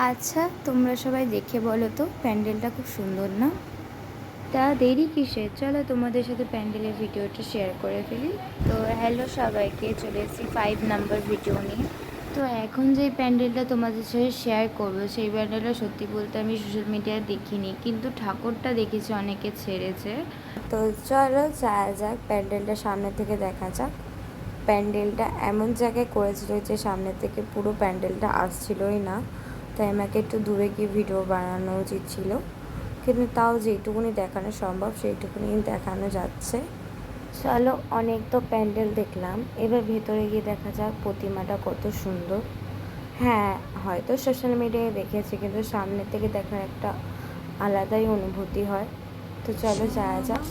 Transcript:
আচ্ছা, তোমরা সবাই দেখে বলো তো প্যান্ডেলটা খুব সুন্দর না? তা দেরি কিসের, চলো তোমাদের সাথে প্যান্ডেলের ভিডিওটা শেয়ার করে ফেলি। তো হ্যালো সবাইকে, চলে এসেছি 5 নাম্বার ভিডিও নিয়ে। তো এখন যে প্যান্ডেলটা তোমাদের সাথে শেয়ার করবো, সেই প্যান্ডেলটা সত্যি বলতে আমি সোশ্যাল মিডিয়ায় দেখিনি, কিন্তু ঠাকুরটা দেখেছি অনেকে ছেড়েছে। তো চলো যাওয়া যাক, প্যান্ডেলটা সামনে থেকে দেখা যাক। প্যান্ডেলটা এমন জায়গায় করেছিল যে সামনে থেকে পুরো প্যান্ডেলটা আসছিলই না, তাই আমাকে একটু দূরে গিয়ে ভিডিও বানানো উচিত ছিল, কিন্তু তাও যেইটুকুনি দেখানো সম্ভব সেইটুকুনি দেখানো যাচ্ছে। চলো, অনেক তো প্যান্ডেল দেখলাম, এবার ভেতরে গিয়ে দেখা যাক প্রতিমাটা কত সুন্দর। হ্যাঁ, হয়তো সোশ্যাল মিডিয়ায় দেখেছি, কিন্তু সামনে থেকে দেখার একটা আলাদাই অনুভূতি হয়। তো চলো যাওয়া যাক।